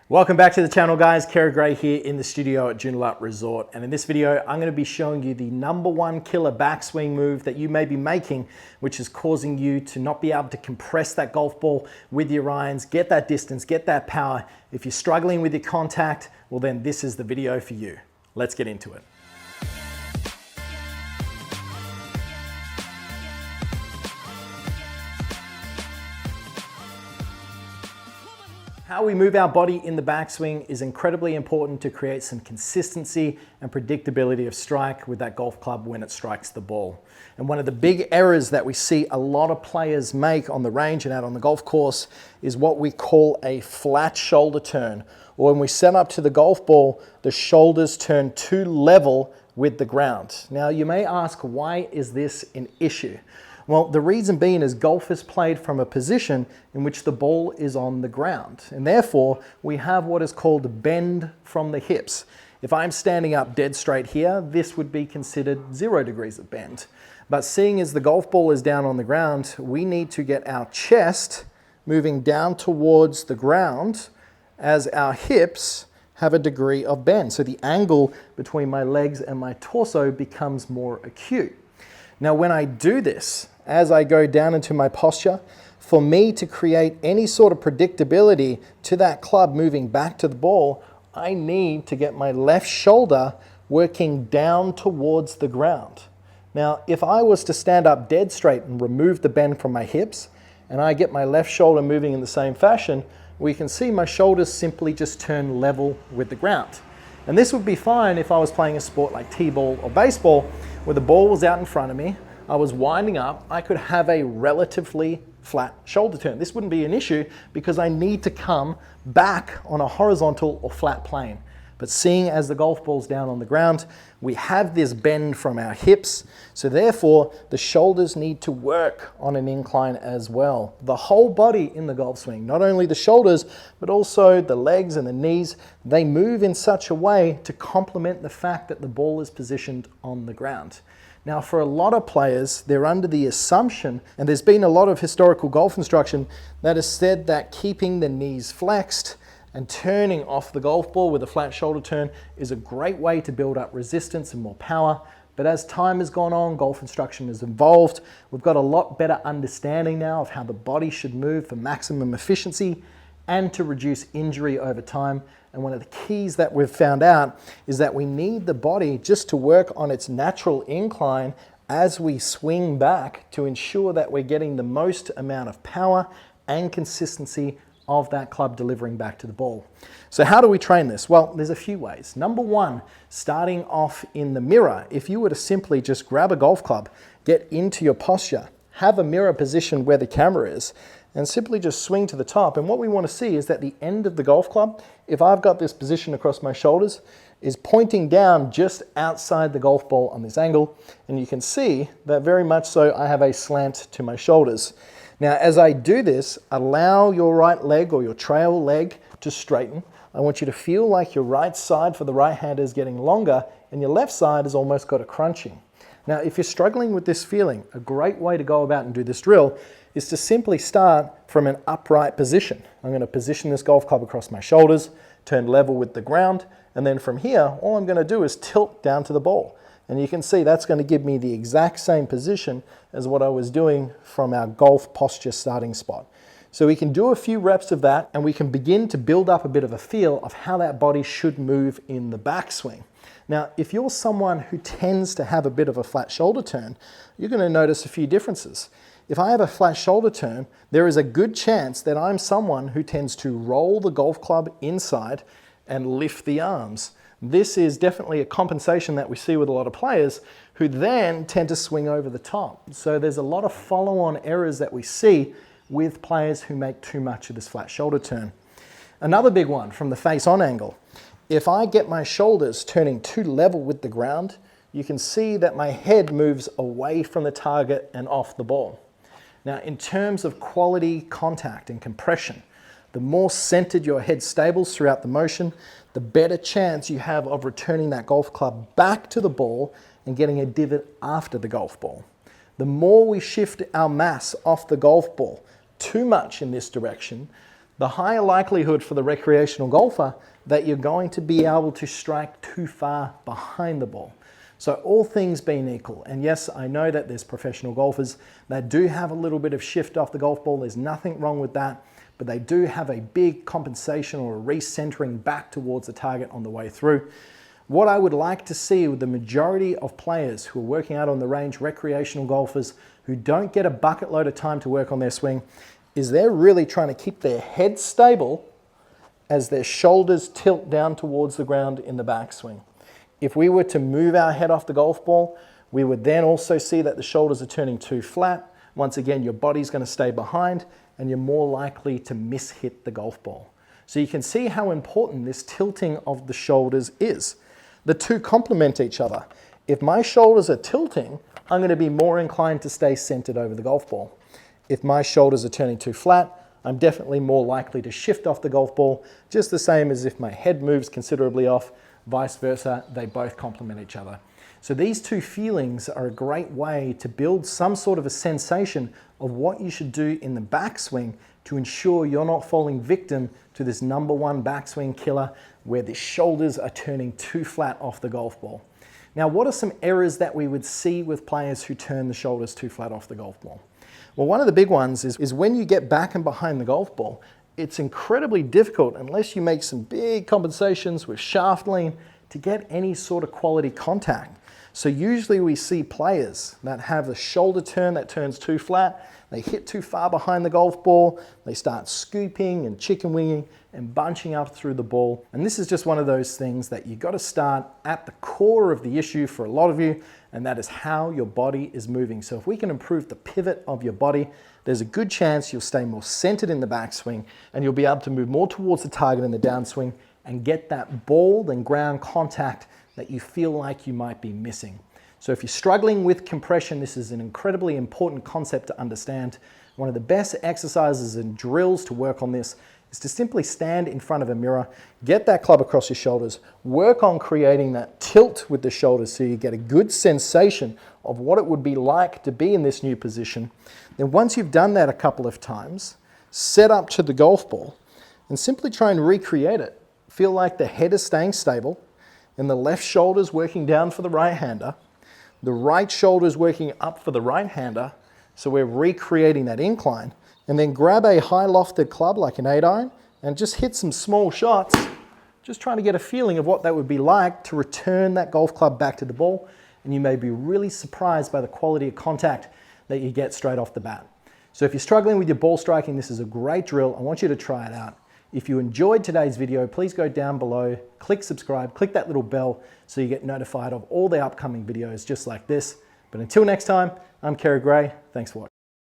Welcome back to the channel, guys. Kerry Gray here in the studio at Joondalup Resort. And in this video, I'm going to be showing you the #1 killer backswing move that you may be making, which is causing you to not be able to compress that golf ball with your irons, get that distance, get that power. If you're struggling with your contact, well then this is the video for you. Let's get into it. How we move our body in the backswing is incredibly important to create some consistency and predictability of strike with that golf club when it strikes the ball. And one of the big errors that we see a lot of players make on the range and out on the golf course is what we call a flat shoulder turn. Or when we set up to the golf ball, the shoulders turn too level with the ground. Now you may ask, why is this an issue? Well, the reason being is golf is played from a position in which the ball is on the ground. And therefore, we have what is called bend from the hips. If I'm standing up dead straight here, this would be considered 0 degrees of bend. But seeing as the golf ball is down on the ground, we need to get our chest moving down towards the ground as our hips have a degree of bend. So the angle between my legs and my torso becomes more acute. Now, when I do this, as I go down into my posture, for me to create any sort of predictability to that club moving back to the ball, I need to get my left shoulder working down towards the ground. Now, if I was to stand up dead straight and remove the bend from my hips, and I get my left shoulder moving in the same fashion, we can see my shoulders simply just turn level with the ground. And this would be fine if I was playing a sport like t-ball or baseball, where the ball was out in front of me, I was winding up, I could have a relatively flat shoulder turn. This wouldn't be an issue because I need to come back on a horizontal or flat plane. But seeing as the golf ball's down on the ground, we have this bend from our hips, so therefore the shoulders need to work on an incline as well. The whole body in the golf swing, not only the shoulders, but also the legs and the knees, they move in such a way to complement the fact that the ball is positioned on the ground. Now, for a lot of players, they're under the assumption, and there's been a lot of historical golf instruction that has said that keeping the knees flexed and turning off the golf ball with a flat shoulder turn is a great way to build up resistance and more power. But as time has gone on, golf instruction has evolved. We've got a lot better understanding now of how the body should move for maximum efficiency and to reduce injury over time. And one of the keys that we've found out is that we need the body just to work on its natural incline as we swing back to ensure that we're getting the most amount of power and consistency of that club delivering back to the ball. So how do we train this? Well, there's a few ways. #1, starting off in the mirror. If you were to simply just grab a golf club, get into your posture, have a mirror position where the camera is, and simply just swing to the top. And what we want to see is that the end of the golf club, if I've got this position across my shoulders, is pointing down just outside the golf ball on this angle. And you can see that very much so I have a slant to my shoulders. Now, as I do this, allow your right leg or your trail leg to straighten. I want you to feel like your right side for the right hand is getting longer and your left side has almost got a crunching. Now, if you're struggling with this feeling, a great way to go about and do this drill is to simply start from an upright position. I'm going to position this golf club across my shoulders, turn level with the ground, and then from here, all I'm going to do is tilt down to the ball. And you can see that's going to give me the exact same position as what I was doing from our golf posture starting spot. So we can do a few reps of that and we can begin to build up a bit of a feel of how that body should move in the backswing. Now, if you're someone who tends to have a bit of a flat shoulder turn, you're going to notice a few differences. If I have a flat shoulder turn, there is a good chance that I'm someone who tends to roll the golf club inside and lift the arms. This is definitely a compensation that we see with a lot of players who then tend to swing over the top. So there's a lot of follow-on errors that we see with players who make too much of this flat shoulder turn. Another big one from the face-on angle. If I get my shoulders turning too level with the ground, you can see that my head moves away from the target and off the ball. Now, in terms of quality contact and compression, the more centered your head stables throughout the motion, the better chance you have of returning that golf club back to the ball and getting a divot after the golf ball. The more we shift our mass off the golf ball too much in this direction, the higher likelihood for the recreational golfer that you're going to be able to strike too far behind the ball. So all things being equal, and yes, I know that there's professional golfers that do have a little bit of shift off the golf ball. There's nothing wrong with that, but they do have a big compensation or a recentering back towards the target on the way through. What I would like to see with the majority of players who are working out on the range, recreational golfers who don't get a bucket load of time to work on their swing, is they're really trying to keep their head stable as their shoulders tilt down towards the ground in the backswing. If we were to move our head off the golf ball, we would then also see that the shoulders are turning too flat. Once again, your body's going to stay behind and you're more likely to miss-hit the golf ball. So you can see how important this tilting of the shoulders is. The two complement each other. If my shoulders are tilting, I'm going to be more inclined to stay centered over the golf ball. If my shoulders are turning too flat, I'm definitely more likely to shift off the golf ball, just the same as if my head moves considerably off. Vice versa, they both complement each other. So these two feelings are a great way to build some sort of a sensation of what you should do in the backswing to ensure you're not falling victim to this number one backswing killer where the shoulders are turning too flat off the golf ball. Now, what are some errors that we would see with players who turn the shoulders too flat off the golf ball? Well, one of the big ones is when you get back and behind the golf ball, it's incredibly difficult, unless you make some big compensations with shaft lean, to get any sort of quality contact. So usually we see players that have a shoulder turn that turns too flat, they hit too far behind the golf ball, they start scooping and chicken winging and bunching up through the ball. And this is just one of those things that you've got to start at the core of the issue for a lot of you, and that is how your body is moving. So if we can improve the pivot of your body, there's a good chance you'll stay more centered in the backswing and you'll be able to move more towards the target in the downswing and get that ball and ground contact that you feel like you might be missing. So if you're struggling with compression, this is an incredibly important concept to understand. One of the best exercises and drills to work on this is to simply stand in front of a mirror, get that club across your shoulders, work on creating that tilt with the shoulders so you get a good sensation of what it would be like to be in this new position. Then once you've done that a couple of times, set up to the golf ball and simply try and recreate it. Feel like the head is staying stable and the left shoulder is working down for the right-hander. The right shoulder is working up for the right-hander. So we're recreating that incline. And then grab a high lofted club like an 8-iron and just hit some small shots, just trying to get a feeling of what that would be like to return that golf club back to the ball. And you may be really surprised by the quality of contact that you get straight off the bat. So if you're struggling with your ball striking, this is a great drill. I want you to try it out. If you enjoyed today's video, please go down below, click subscribe, click that little bell so you get notified of all the upcoming videos just like this. But until next time, I'm Kerry Gray. Thanks for watching.